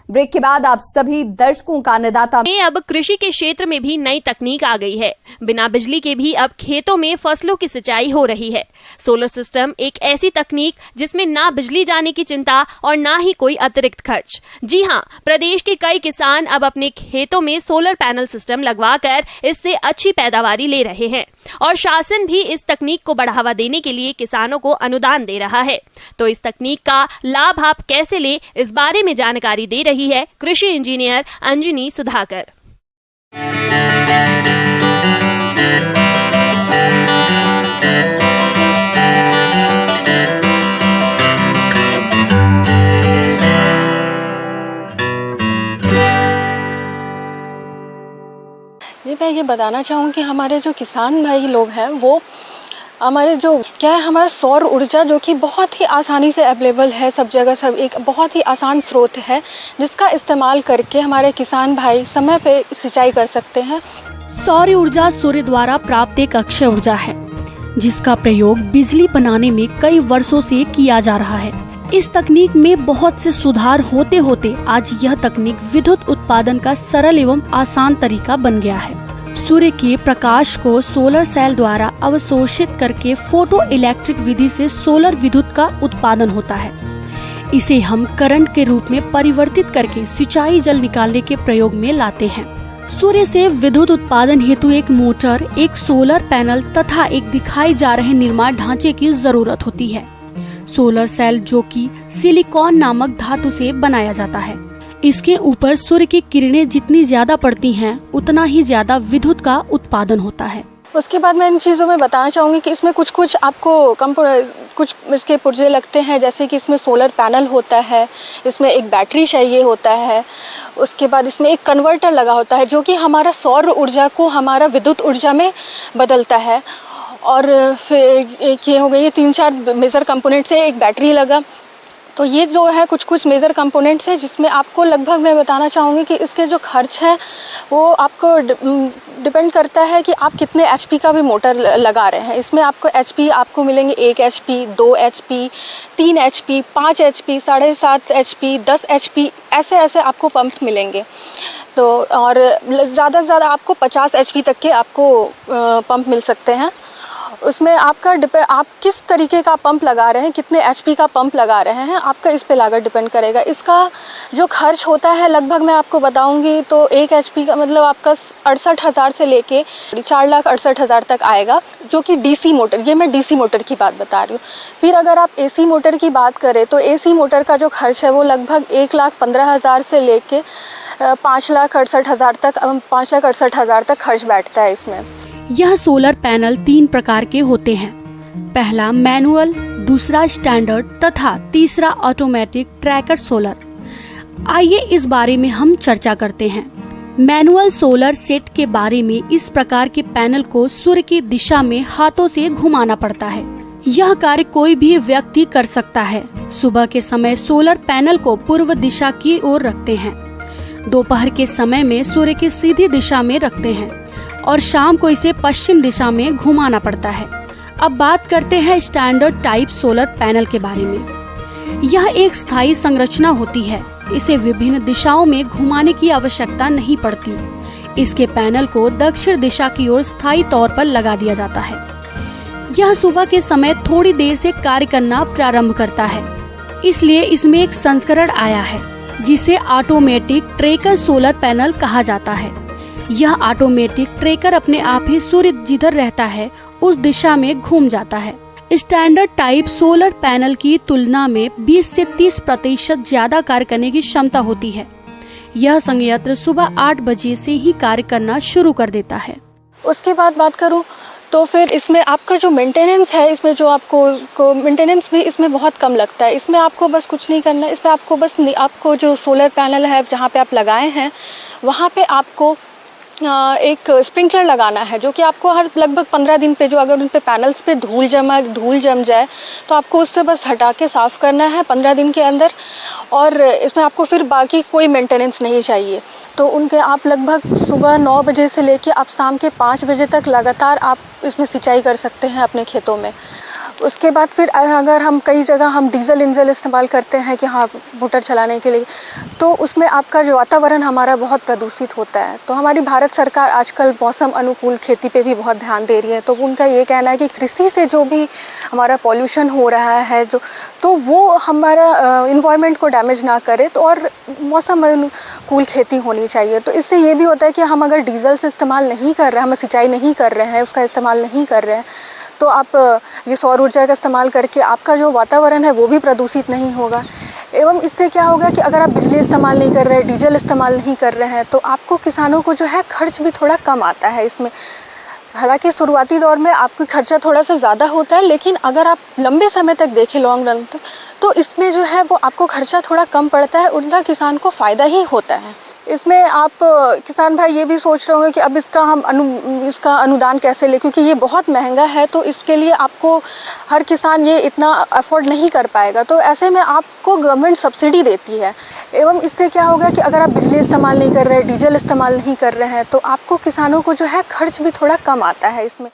Break के बाद आप सभी दर्शकों का अन्नदाता में अब कृषि के क्षेत्र में भी नई तकनीक आ गई है। बिना बिजली के भी अब खेतों में फसलों की सिंचाई हो रही है। सोलर सिस्टम एक ऐसी तकनीक जिसमें ना बिजली जाने की चिंता और ना ही कोई अतिरिक्त खर्च। जी हां, प्रदेश के कई किसान अब अपने खेतों में सोलर पैनल सिस्टम लगवाकर इससे अच्छी पैदावारी ले रहे हैं और शासन भी इस तकनीक को बढ़ावा देने के लिए किसानों को अनुदान दे रहा है। तो इस तकनीक का लाभ आप कैसे ले, इस बारे में जानकारी दे रही है कृषि इंजीनियर अंजनी सुधाकर। मैं ये बताना चाहूँ कि हमारे जो किसान भाई लोग हैं वो हमारे जो क्या है, हमारा सौर ऊर्जा जो कि बहुत ही आसानी से अवेलेबल है सब जगह, सब एक बहुत ही आसान स्रोत है जिसका इस्तेमाल करके हमारे किसान भाई समय पे सिंचाई कर सकते हैं। सौर ऊर्जा सूर्य द्वारा प्राप्त एक अक्षय ऊर्जा है जिसका प्रयोग बिजली बनाने में कई वर्षों से किया जा रहा है। इस तकनीक में बहुत से सुधार होते होते आज यह तकनीक विद्युत उत्पादन का सरल एवं आसान तरीका बन गया है। सूर्य के प्रकाश को सोलर सेल द्वारा अवशोषित करके फोटो इलेक्ट्रिक विधि से सोलर विद्युत का उत्पादन होता है। इसे हम करंट के रूप में परिवर्तित करके सिंचाई जल निकालने के प्रयोग में लाते हैं। सूर्य से विद्युत उत्पादन हेतु एक मोटर, एक सोलर पैनल तथा एक दिखाई जा रहे निर्माण ढांचे की जरूरत होती है। सोलर सेल जो कि सिलिकॉन नामक धातु से बनाया जाता है। इसके ऊपर सूर्य की किरणें जितनी ज्यादा पड़ती हैं उतना ही ज्यादा विद्युत का उत्पादन होता है। उसके बाद मैं इन चीज़ों में बताना चाहूँगी कि इसमें कुछ आपको कुछ इसके पुर्जे लगते हैं, जैसे कि इसमें सोलर पैनल होता है, इसमें एक बैटरी चाहिए होता है, उसके बाद इसमें एक कन्वर्टर लगा होता है जो कि हमारा सौर ऊर्जा को हमारा विद्युत ऊर्जा में बदलता है। और फिर एक ये हो गई, ये 3-4 मेजर कंपोनेंट्स है, एक बैटरी लगा। तो ये जो है कुछ मेजर कंपोनेंट्स हैं जिसमें आपको लगभग मैं बताना चाहूँगी कि इसके जो खर्च है वो आपको डिपेंड करता है कि आप कितने एचपी का भी मोटर लगा रहे हैं। इसमें आपको एचपी आपको मिलेंगे 1 HP, 2 HP, 3 HP, 5 HP, 7.5 HP, 10 HP, ऐसे आपको पंप मिलेंगे। तो और ज़्यादा से ज़्यादा आपको 50 एचपी तक के आपको पंप मिल सकते हैं। उसमें आपका आप किस तरीके का पंप लगा रहे हैं, कितने एचपी का पंप लगा रहे हैं, आपका इस पे लागत डिपेंड करेगा। इसका जो खर्च होता है लगभग मैं आपको बताऊंगी तो 1 एचपी का मतलब आपका 68,000 से लेके 4,68,000 तक आएगा, जो कि डीसी मोटर, ये मैं डीसी मोटर की बात बता रही हूँ। फिर अगर आप एसी मोटर की बात करें तो एसी मोटर का जो खर्च है वो लगभग 1,15,000 से लेके 5,68,000 तक 5,68,000 तक खर्च बैठता है इसमें। यह सोलर पैनल 3 प्रकार के होते हैं। पहला मैनुअल, दूसरा स्टैंडर्ड तथा तीसरा ऑटोमेटिक ट्रैकर सोलर। आइए इस बारे में हम चर्चा करते हैं। मैनुअल सोलर सेट के बारे में इस प्रकार के पैनल को सूर्य की दिशा में हाथों से घुमाना पड़ता है। यह कार्य कोई भी व्यक्ति कर सकता है। सुबह के समय सोलर पैनल को पूर्व दिशा की ओर रखते हैं, दोपहर के समय में सूर्य की सीधी दिशा में रखते हैं और शाम को इसे पश्चिम दिशा में घुमाना पड़ता है। अब बात करते हैं स्टैंडर्ड टाइप सोलर पैनल के बारे में। यह एक स्थायी संरचना होती है। इसे विभिन्न दिशाओं में घुमाने की आवश्यकता नहीं पड़ती। इसके पैनल को दक्षिण दिशा की ओर स्थायी तौर पर लगा दिया जाता है। यह सुबह के समय थोड़ी देर से कार्य करना प्रारंभ करता है, इसलिए इसमें एक संस्करण आया है जिसे ऑटोमेटिक ट्रैकर सोलर पैनल कहा जाता है। यह ऑटोमेटिक ट्रैकर अपने आप ही सूर्य जिधर रहता है उस दिशा में घूम जाता है। स्टैंडर्ड टाइप सोलर पैनल की तुलना में 20 से 30% ज्यादा कार्य करने की क्षमता होती है। यह संयंत्र सुबह 8 बजे से ही कार्य करना शुरू कर देता है। उसके बाद बात करूँ तो फिर इसमें आपका जो मेंटेनेंस है, इसमें जो आपको मेंटेनेंस भी इसमें बहुत कम लगता है। इसमें आपको बस कुछ नहीं करना है। इसमें आपको जो सोलर पैनल है जहाँ पे आप लगाए हैं वहाँ पे आपको एक स्प्रिंकलर लगाना है, जो कि आपको हर लगभग 15 दिन पे, जो अगर उन पे पैनल्स पे धूल जम जाए तो आपको उससे बस हटा के साफ़ करना है 15 दिन के अंदर। और इसमें आपको फिर बाकी कोई मेंटेनेंस नहीं चाहिए। तो उनके आप लगभग सुबह 9 बजे से लेके आप शाम के 5 बजे तक लगातार आप इसमें सिंचाई कर सकते हैं अपने खेतों में। उसके बाद फिर अगर हम कई जगह हम डीजल इंजन इस्तेमाल करते हैं कि हाँ मोटर चलाने के लिए, तो उसमें आपका जो वातावरण हमारा बहुत प्रदूषित होता है। तो हमारी भारत सरकार आजकल मौसम अनुकूल खेती पे भी बहुत ध्यान दे रही है। तो उनका ये कहना है कि कृषि से जो भी हमारा पॉल्यूशन हो रहा है तो वो हमारा इन्वायरमेंट को डैमेज ना करे, तो और मौसम अनुकूल खेती होनी चाहिए। तो इससे ये भी होता है कि हम अगर डीजल से इस्तेमाल नहीं कर रहे हैं, हम सिंचाई नहीं कर रहे हैं, उसका इस्तेमाल नहीं कर रहे हैं, तो आप ये सौर ऊर्जा का इस्तेमाल करके आपका जो वातावरण है वो भी प्रदूषित नहीं होगा। एवं इससे क्या होगा कि अगर आप बिजली इस्तेमाल नहीं कर रहे हैं, डीजल इस्तेमाल नहीं कर रहे हैं, तो आपको किसानों को जो है खर्च भी थोड़ा कम आता है इसमें। हालांकि शुरुआती दौर में आपका खर्चा थोड़ा सा ज़्यादा होता है, लेकिन अगर आप लंबे समय तक देखें, लॉन्ग रन तक, तो इसमें जो है वो आपको खर्चा थोड़ा कम पड़ता है, उल्टा किसान को फ़ायदा ही होता है। इसमें आप किसान भाई ये भी सोच रहे होंगे कि अब इसका अनुदान कैसे ले, क्योंकि ये बहुत महंगा है, तो इसके लिए आपको हर किसान ये इतना अफोर्ड नहीं कर पाएगा। तो ऐसे में आपको गवर्नमेंट सब्सिडी देती है। एवं इससे क्या होगा कि अगर आप बिजली इस्तेमाल नहीं कर रहे हैं, डीजल इस्तेमाल नहीं कर रहे हैं, तो आपको किसानों को जो है खर्च भी थोड़ा कम आता है इसमें।